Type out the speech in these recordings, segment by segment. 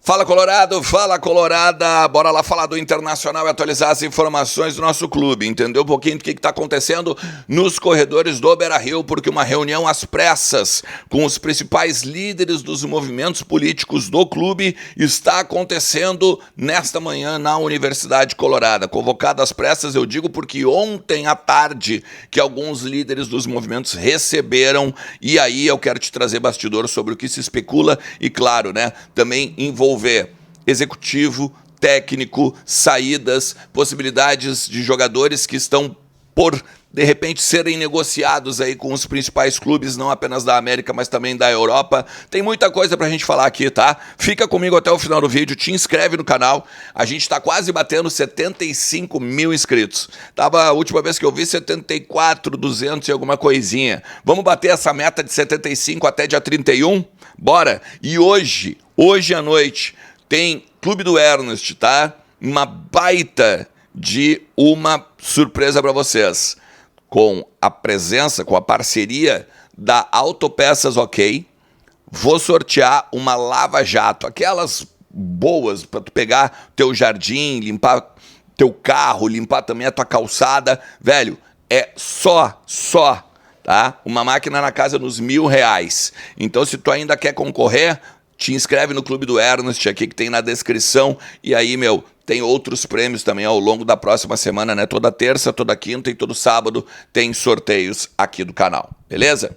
Fala Colorado, fala Colorada, bora lá falar do Internacional e atualizar as informações do nosso clube, entender um pouquinho do que está acontecendo nos corredores do Beira-Rio, porque uma reunião às pressas com os principais líderes dos movimentos políticos do clube está acontecendo nesta manhã na Universidade Colorada. Convocado às pressas, eu digo porque ontem à tarde que alguns líderes dos movimentos receberam, e aí eu quero te trazer bastidor sobre o que se especula e, claro, né, também envolver executivo, técnico, saídas, possibilidades de jogadores que estão por, de repente, serem negociados aí com os principais clubes, não apenas da América, mas também da Europa. Tem muita coisa pra gente falar aqui, tá? Fica comigo até o final do vídeo, te inscreve no canal. A gente tá quase batendo 75 mil inscritos. A última vez que eu vi, 74.200 e alguma coisinha. Vamos bater essa meta de 75 até dia 31? Bora! E hoje à noite, tem Clube do Ernest, tá? Uma baita de uma surpresa para vocês. Com a presença, com a parceria da Autopeças OK, vou sortear uma lava-jato. Aquelas boas para tu pegar teu jardim, limpar teu carro, limpar também a tua calçada. Velho, é só, tá? Uma máquina na casa dos R$1.000. Então, se tu ainda quer concorrer, te inscreve no Clube do Ernest aqui que tem na descrição. E aí, tem outros prêmios também ao longo da próxima semana, né? Toda terça, toda quinta e todo sábado tem sorteios aqui do canal, beleza?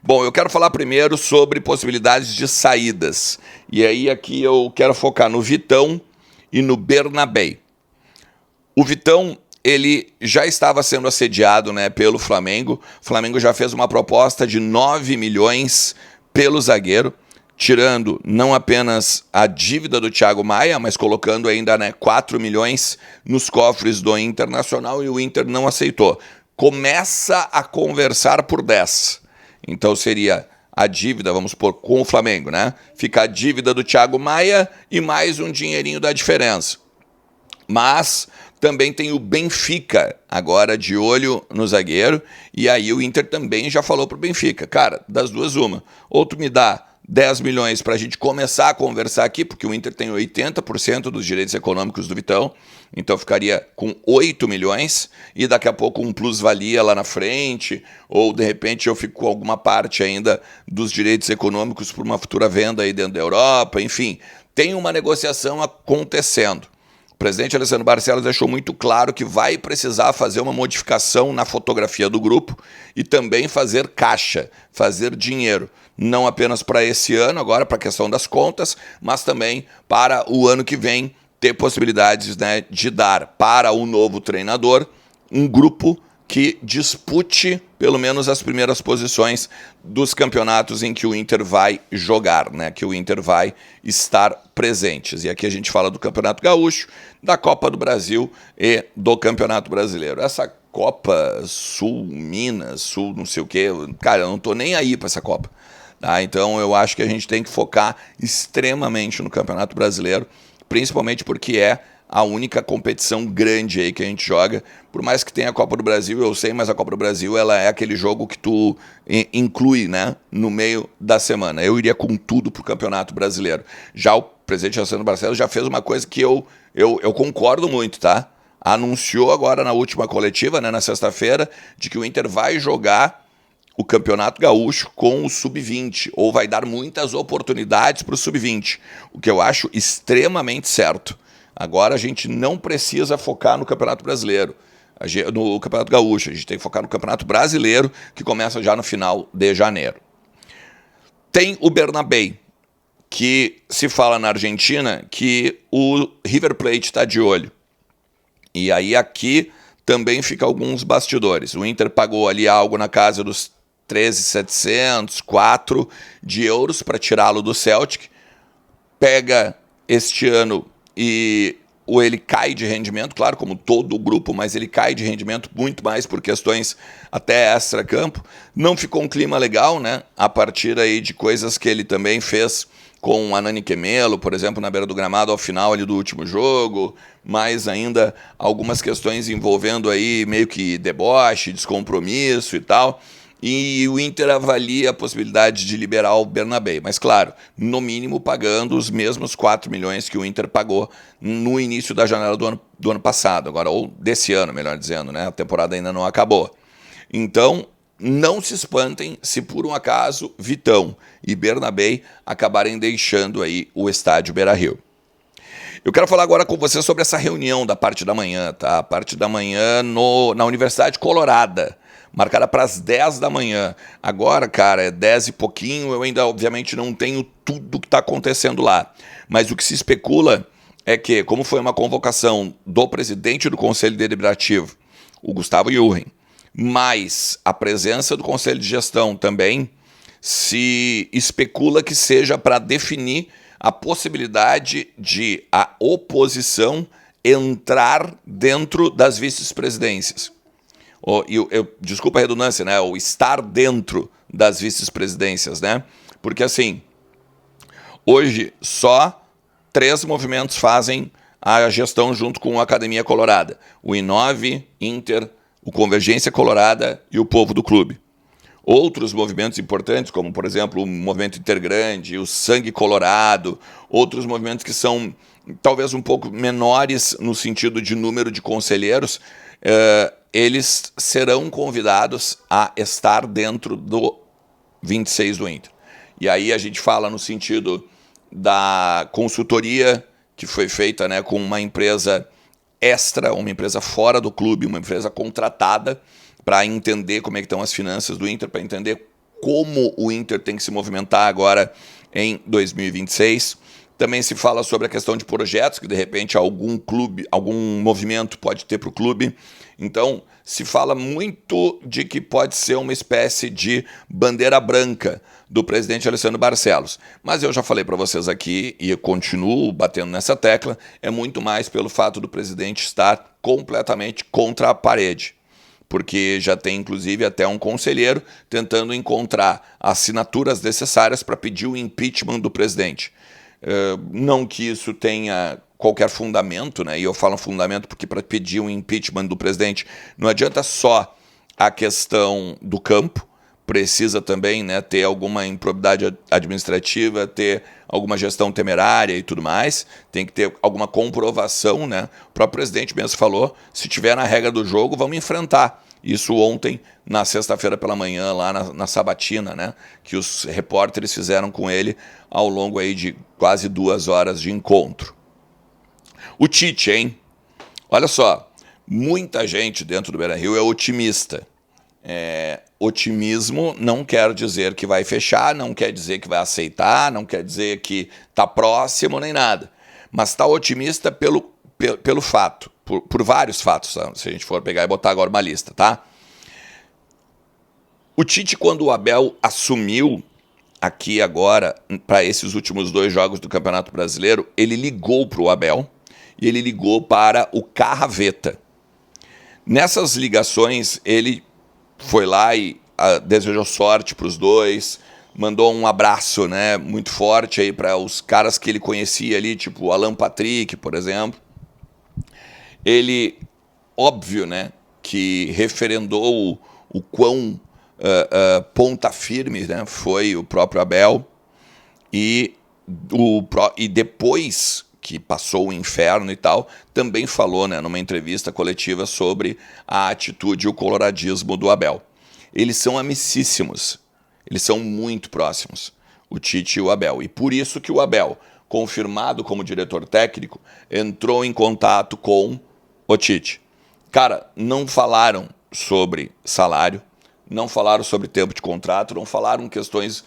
Bom, eu quero falar primeiro sobre possibilidades de saídas. E aí aqui eu quero focar no Vitão e no Bernabé. O Vitão, ele já estava sendo assediado, né, pelo Flamengo. O Flamengo já fez uma proposta de 9 milhões pelo zagueiro, tirando não apenas a dívida do Thiago Maia, mas colocando ainda, né, 4 milhões nos cofres do Internacional, e o Inter não aceitou. Começa a conversar por 10. Então seria a dívida, vamos supor, com o Flamengo, né? Fica a dívida do Thiago Maia e mais um dinheirinho da diferença. Mas também tem o Benfica agora de olho no zagueiro, e aí o Inter também já falou pro Benfica, cara, das duas uma, ou tu me dá 10 milhões para a gente começar a conversar aqui, porque o Inter tem 80% dos direitos econômicos do Vitão, então ficaria com 8 milhões, e daqui a pouco um plus-valia lá na frente, ou de repente eu fico com alguma parte ainda dos direitos econômicos por uma futura venda aí dentro da Europa, enfim, tem uma negociação acontecendo. O presidente Alessandro Barcelos deixou muito claro que vai precisar fazer uma modificação na fotografia do grupo e também fazer caixa, fazer dinheiro, não apenas para esse ano, agora para a questão das contas, mas também para o ano que vem ter possibilidades, né, de dar para o novo treinador um grupo que dispute pelo menos as primeiras posições dos campeonatos em que o Inter vai jogar, né? Que o Inter vai estar presentes. E aqui a gente fala do Campeonato Gaúcho, da Copa do Brasil e do Campeonato Brasileiro. Essa Copa Sul, Minas, Sul, não sei o quê, cara, eu não tô nem aí para essa Copa. Tá? Então eu acho que a gente tem que focar extremamente no Campeonato Brasileiro, principalmente porque é a única competição grande aí que a gente joga. Por mais que tenha a Copa do Brasil, eu sei, mas a Copa do Brasil ela é aquele jogo que tu inclui, né, no meio da semana. Eu iria com tudo pro Campeonato Brasileiro. Já o presidente Alessandro Barcelos já fez uma coisa que eu concordo muito, tá? Anunciou agora na última coletiva, né, na sexta-feira, de que o Inter vai jogar o Campeonato Gaúcho com o Sub-20, ou vai dar muitas oportunidades para o Sub-20, o que eu acho extremamente certo. Agora a gente não precisa focar no Campeonato Brasileiro, no Campeonato Gaúcho, a gente tem que focar no Campeonato Brasileiro, que começa já no final de janeiro. Tem o Bernabé, que se fala na Argentina que o River Plate está de olho. E aí aqui também fica alguns bastidores. O Inter pagou ali algo na casa dos 13.700, 4 de euros para tirá-lo do Celtic. Pega este ano e ele cai de rendimento, claro, como todo o grupo, mas ele cai de rendimento muito mais por questões até extra-campo. Não ficou um clima legal, né? A partir aí de coisas que ele também fez com o Anani Quemelo, por exemplo, na beira do gramado ao final ali do último jogo, mais ainda algumas questões envolvendo aí meio que deboche, descompromisso e tal. e o Inter avalia a possibilidade de liberar o Bernabé. Mas, claro, no mínimo pagando os mesmos 4 milhões que o Inter pagou no início da janela do ano passado, agora, ou desse ano, melhor dizendo, né? A temporada ainda não acabou. Então, não se espantem se por um acaso Vitão e Bernabé acabarem deixando aí o estádio Beira-Rio. Eu quero falar agora com você sobre essa reunião da parte da manhã, tá? A parte da manhã na Universidade Colorada, marcada para as 10 da manhã. Agora, cara, é 10 e pouquinho, eu ainda, obviamente, não tenho tudo que está acontecendo lá. Mas o que se especula é que, como foi uma convocação do presidente do Conselho Deliberativo, o Gustavo Jurgen, mais a presença do Conselho de Gestão também, se especula que seja para definir a possibilidade de a oposição entrar dentro das vice-presidências. Desculpa a redundância, né? Ou estar dentro das vice-presidências, né? Porque, assim, hoje só 3 movimentos fazem a gestão junto com a Academia Colorada. O I9, Inter, o Convergência Colorada e o Povo do Clube. Outros movimentos importantes, como, por exemplo, o Movimento Intergrande, o Sangue Colorado, outros movimentos que são talvez um pouco menores no sentido de número de conselheiros, eles serão convidados a estar dentro do 26 do Inter. E aí a gente fala no sentido da consultoria que foi feita, né, com uma empresa extra, uma empresa fora do clube, uma empresa contratada, para entender como é que estão as finanças do Inter, para entender como o Inter tem que se movimentar agora em 2026. Também se fala sobre a questão de projetos, que de repente algum clube, algum movimento pode ter para o clube. Então, se fala muito de que pode ser uma espécie de bandeira branca do presidente Alessandro Barcelos. Mas eu já falei para vocês aqui, e eu continuo batendo nessa tecla, é muito mais pelo fato do presidente estar completamente contra a parede. Porque já tem, inclusive, até um conselheiro tentando encontrar assinaturas necessárias para pedir o impeachment do presidente. Não que isso tenha qualquer fundamento, né? E eu falo fundamento porque para pedir um impeachment do presidente não adianta só a questão do campo, precisa também, né, ter alguma improbidade administrativa, ter alguma gestão temerária e tudo mais, tem que ter alguma comprovação, né? O próprio presidente mesmo falou, se tiver na regra do jogo, vamos enfrentar. Isso ontem, na sexta-feira pela manhã, lá na sabatina, né, que os repórteres fizeram com ele ao longo aí de quase 2 horas de encontro. O Tite, hein? Olha só, muita gente dentro do Beira-Rio é otimista. Otimismo não quer dizer que vai fechar, não quer dizer que vai aceitar, não quer dizer que está próximo nem nada. Mas está otimista pelo fato, por vários fatos, se a gente for pegar e botar agora uma lista, tá? O Tite, quando o Abel assumiu aqui agora, para esses últimos 2 jogos do Campeonato Brasileiro, ele ligou para o Abel e ele ligou para o Carraveta. Nessas ligações, ele foi lá e desejou sorte para os dois, mandou um abraço, né, muito forte aí para os caras que ele conhecia ali, tipo o Alan Patrick, por exemplo. Ele, óbvio, né, que referendou o quão ponta firme, né, foi o próprio Abel, e depois que passou o inferno e tal, também falou, né, numa entrevista coletiva sobre a atitude e o coloradismo do Abel. Eles são amicíssimos, eles são muito próximos, o Tite e o Abel. E por isso que o Abel, confirmado como diretor técnico, entrou em contato com o Tite. Cara, não falaram sobre salário, não falaram sobre tempo de contrato, não falaram questões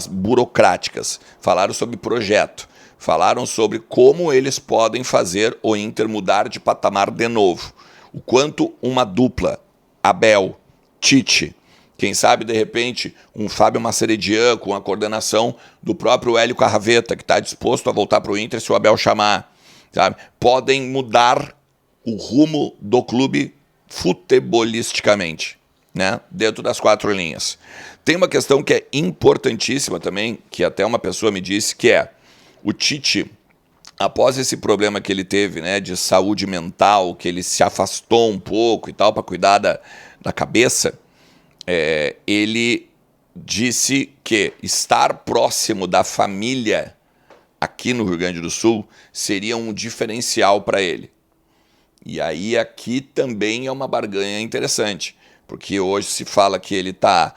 burocráticas, falaram sobre projeto. Falaram sobre como eles podem fazer o Inter mudar de patamar de novo. O quanto uma dupla, Abel, Tite, quem sabe, de repente, um Fábio Maceredian com a coordenação do próprio Hélio Carraveta, que está disposto a voltar para o Inter se o Abel chamar, sabe? Podem mudar o rumo do clube futebolisticamente, né? Dentro das 4 linhas. Tem uma questão que é importantíssima também, que até uma pessoa me disse, que é o Tite, após esse problema que ele teve, né, de saúde mental, que ele se afastou um pouco e tal, para cuidar da cabeça, ele disse que estar próximo da família aqui no Rio Grande do Sul seria um diferencial para ele. E aí aqui também é uma barganha interessante, porque hoje se fala que ele está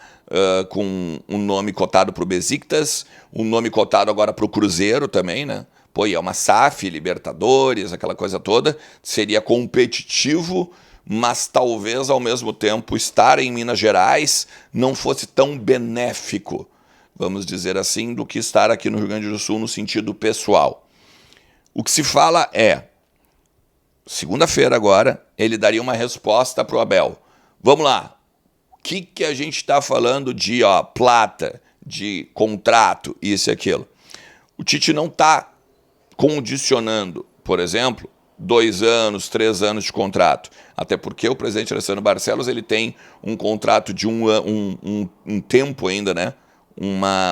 com um nome cotado para o Besiktas, um nome cotado agora para o Cruzeiro também, né? Pô, e é uma SAF, Libertadores, aquela coisa toda, seria competitivo, mas talvez ao mesmo tempo estar em Minas Gerais não fosse tão benéfico, vamos dizer assim, do que estar aqui no Rio Grande do Sul no sentido pessoal. O que se fala é, segunda-feira agora, ele daria uma resposta para o Abel. Vamos lá, o que a gente está falando de plata, de contrato, isso e aquilo? O Tite não está condicionando, por exemplo, 2 anos, 3 anos de contrato. Até porque o presidente Alessandro Barcelos ele tem um contrato de um tempo ainda, né?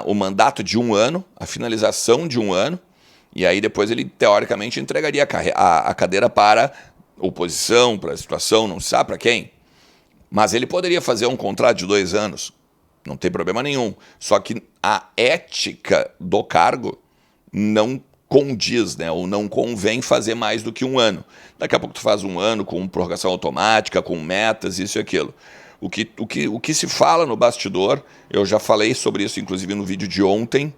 O mandato de 1 ano, a finalização de 1 ano, e aí depois ele, teoricamente, entregaria a cadeira para oposição, para a situação, não se sabe para quem. Mas ele poderia fazer um contrato de 2 anos, não tem problema nenhum. Só que a ética do cargo não condiz, né? Ou não convém fazer mais do que 1 ano. Daqui a pouco tu faz 1 ano com prorrogação automática, com metas, isso e aquilo. O que se fala no bastidor, eu já falei sobre isso, inclusive no vídeo de ontem,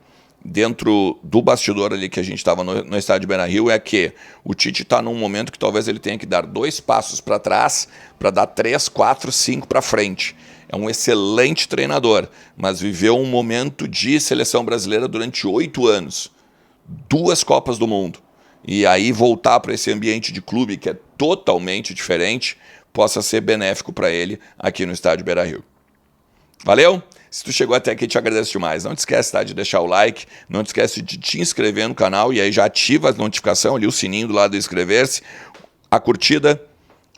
dentro do bastidor ali que a gente estava no estádio Beira-Rio, é que o Tite está num momento que talvez ele tenha que dar 2 passos para trás para dar 3, 4, 5 para frente. É um excelente treinador, mas viveu um momento de seleção brasileira durante 8 anos. 2 Copas do Mundo. E aí voltar para esse ambiente de clube que é totalmente diferente, possa ser benéfico para ele aqui no estádio Beira-Rio. Valeu? Se tu chegou até aqui, te agradeço demais. Não te esquece, tá, de deixar o like, não te esquece de te inscrever no canal e aí já ativa a notificação ali, o sininho do lado do inscrever-se, a curtida,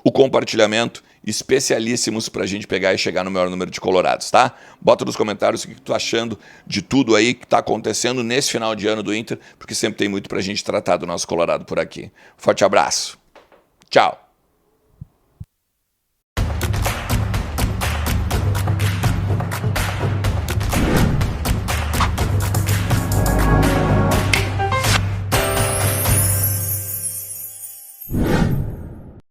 o compartilhamento, especialíssimos pra gente pegar e chegar no maior número de colorados, tá? Bota nos comentários o que tu tá achando de tudo aí que tá acontecendo nesse final de ano do Inter, porque sempre tem muito pra gente tratar do nosso colorado por aqui. Forte abraço. Tchau.